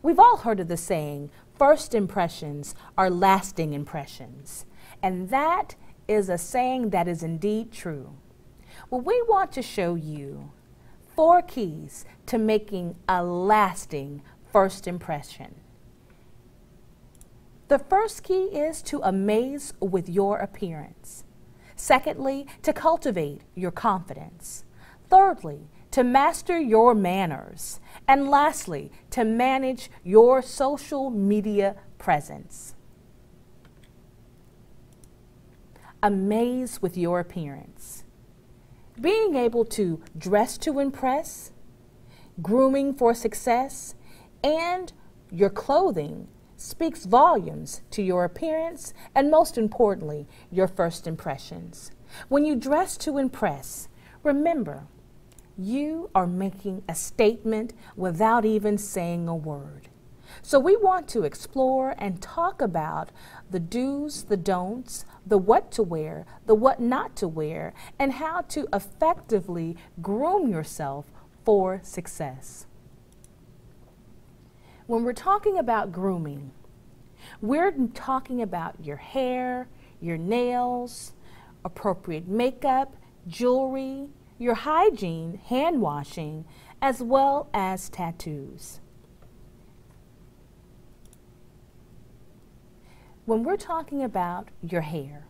We've all heard of the saying, first impressions are lasting impressions. And that is a saying that is indeed true. Well, we want to show you 4 keys to making a lasting first impression. The first key is to amaze with your appearance. Secondly, to cultivate your confidence. Thirdly, to master your manners. And lastly, to manage your social media presence. Amaze with your appearance. Being able to dress to impress, grooming for success, and your clothing speaks volumes to your appearance and, most importantly, your first impressions. When you dress to impress, remember, you are making a statement without even saying a word. So we want to explore and talk about the do's, the don'ts, the what to wear, the what not to wear, and how to effectively groom yourself for success. When we're talking about grooming, we're talking about your hair, your nails, appropriate makeup, jewelry, your hygiene, hand washing, as well as tattoos. When we're talking about your hair,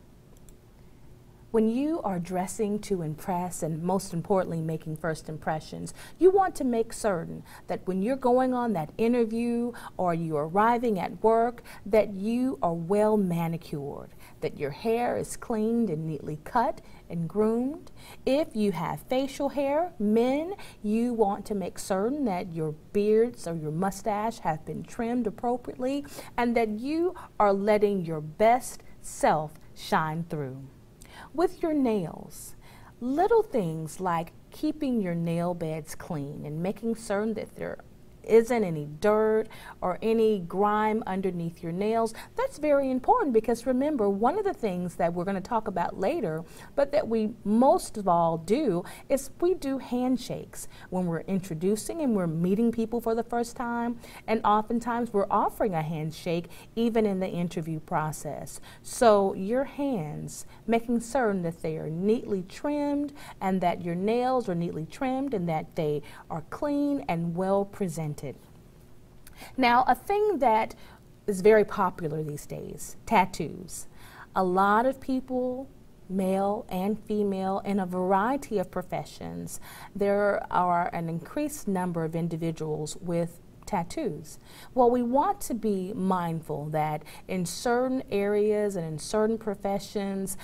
when you are dressing to impress and, most importantly, making first impressions, you want to make certain that when you're going on that interview or you're arriving at work, that you are well manicured, that your hair is cleaned and neatly cut and groomed. If you have facial hair, men, you want to make certain that your beards or your mustache have been trimmed appropriately and that you are letting your best self shine through. With your nails, little things like keeping your nail beds clean and making certain that there isn't any dirt or any grime underneath your nails, that's very important because remember, one of the things that we're going to talk about later, but that we most of all do, is we do handshakes when we're introducing and we're meeting people for the first time, and oftentimes we're offering a handshake even in the interview process. So your hands, making certain that they are neatly trimmed and that your nails are neatly trimmed and that they are clean and well presented. Now, a thing that is very popular these days, tattoos. A lot of people, male and female, in a variety of professions, there are an increased number of individuals with tattoos. Well, we want to be mindful that in certain areas and in certain professions,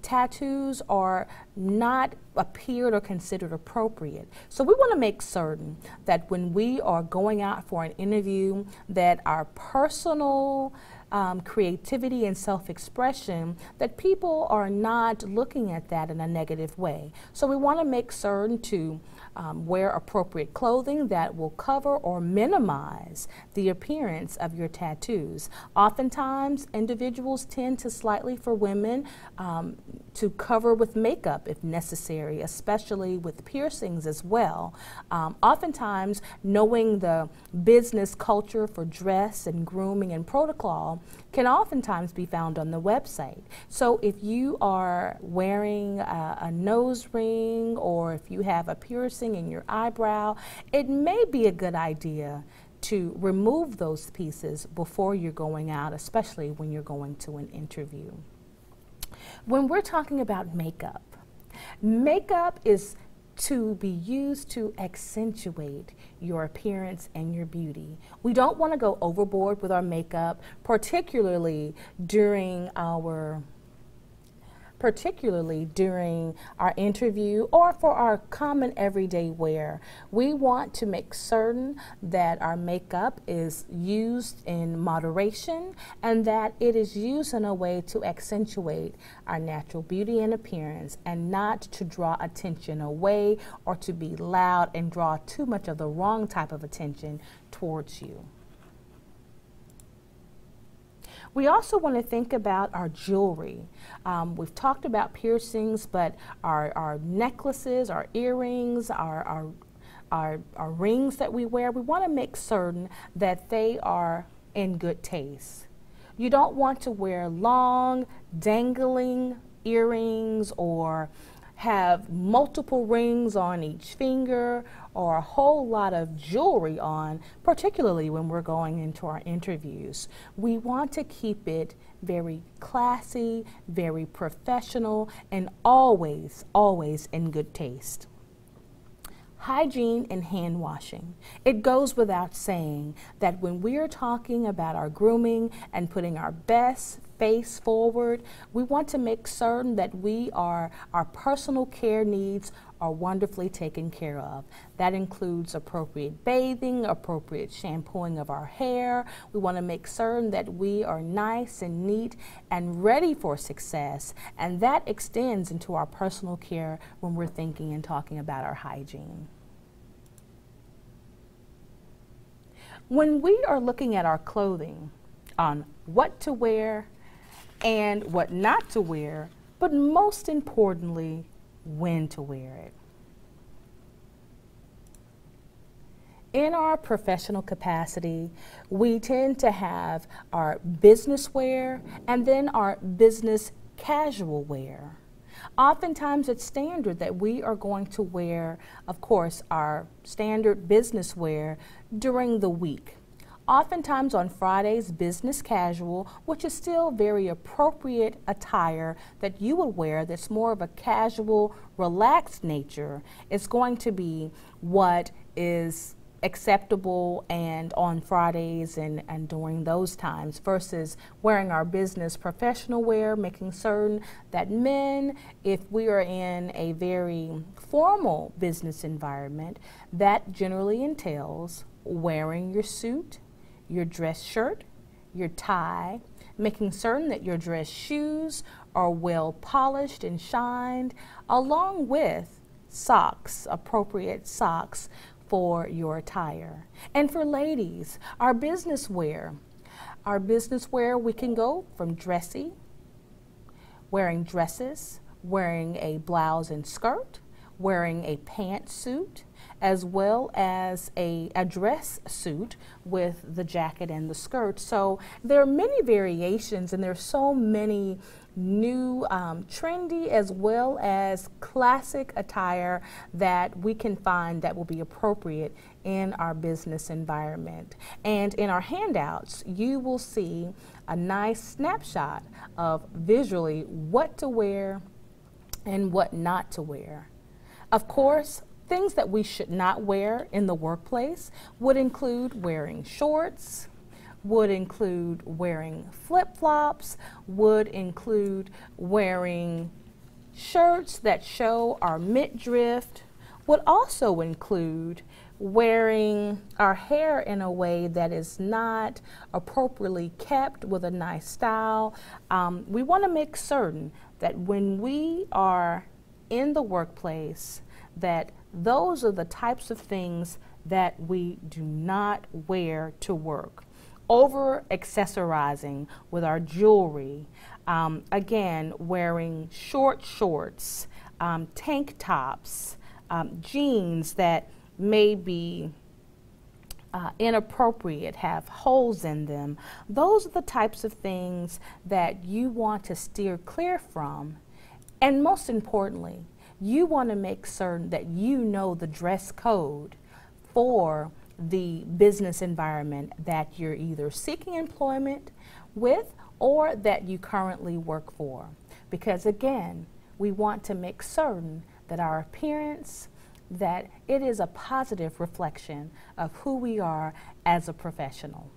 tattoos are not appeared or considered appropriate. So we want to make certain that when we are going out for an interview, that our personal creativity and self-expression, that people are not looking at that in a negative way. So we want to make certain to wear appropriate clothing that will cover or minimize the appearance of your tattoos. Oftentimes, individuals tend to, slightly for women, to cover with makeup if necessary, especially with piercings as well. Oftentimes, knowing the business culture for dress and grooming and protocol can oftentimes be found on the website. So if you are wearing a nose ring or if you have a piercing in your eyebrow, it may be a good idea to remove those pieces before you're going out, especially when you're going to an interview. When we're talking about makeup, makeup is to be used to accentuate your appearance and your beauty. We don't want to go overboard with our makeup, particularly during our interview or for our common everyday wear. We want to make certain that our makeup is used in moderation and that it is used in a way to accentuate our natural beauty and appearance and not to draw attention away or to be loud and draw too much of the wrong type of attention towards you. We also want to think about our jewelry. We've talked about piercings, but our necklaces, our earrings, our rings that we wear, we want to make certain that they are in good taste. You don't want to wear long, dangling earrings or have multiple rings on each finger or a whole lot of jewelry on, particularly when we're going into our interviews. We want to keep it very classy, very professional, and always, always in good taste. Hygiene and hand washing. It goes without saying that when we are talking about our grooming and putting our best face forward, we want to make certain that our personal care needs are wonderfully taken care of. That includes appropriate bathing, appropriate shampooing of our hair. We want to make certain that we are nice and neat and ready for success, and that extends into our personal care when we're thinking and talking about our hygiene. When we are looking at our clothing on what to wear and what not to wear, but most importantly, when to wear it. In our professional capacity, we tend to have our business wear and then our business casual wear. Oftentimes it's standard that we are going to wear, of course, our standard business wear during the week. Oftentimes on Fridays, business casual, which is still very appropriate attire that you would wear that's more of a casual, relaxed nature, is going to be what is acceptable and on Fridays and during those times, versus wearing our business professional wear, making certain that men, if we are in a very formal business environment, that generally entails wearing your suit, your dress shirt, your tie, making certain that your dress shoes are well polished and shined, along with socks, appropriate socks for your attire. And for ladies, our business wear, we can go from dressy, wearing dresses, wearing a blouse and skirt, wearing a pantsuit, as well as a dress suit with the jacket and the skirt. So there are many variations, and there's so many new trendy as well as classic attire that we can find that will be appropriate in our business environment. And in our handouts, you will see a nice snapshot of visually what to wear and what not to wear. Of course, things that we should not wear in the workplace would include wearing shorts, would include wearing flip-flops, would include wearing shirts that show our midriff, would also include wearing our hair in a way that is not appropriately kept with a nice style. We want to make certain that when we are in the workplace, that those are the types of things that we do not wear to work. Over accessorizing with our jewelry, again, wearing short shorts, tank tops, jeans that may be inappropriate, have holes in them. Those are the types of things that you want to steer clear from. And most importantly, you want to make certain that you know the dress code for the business environment that you're either seeking employment with or that you currently work for. Because again, we want to make certain that our appearance, that it is a positive reflection of who we are as a professional.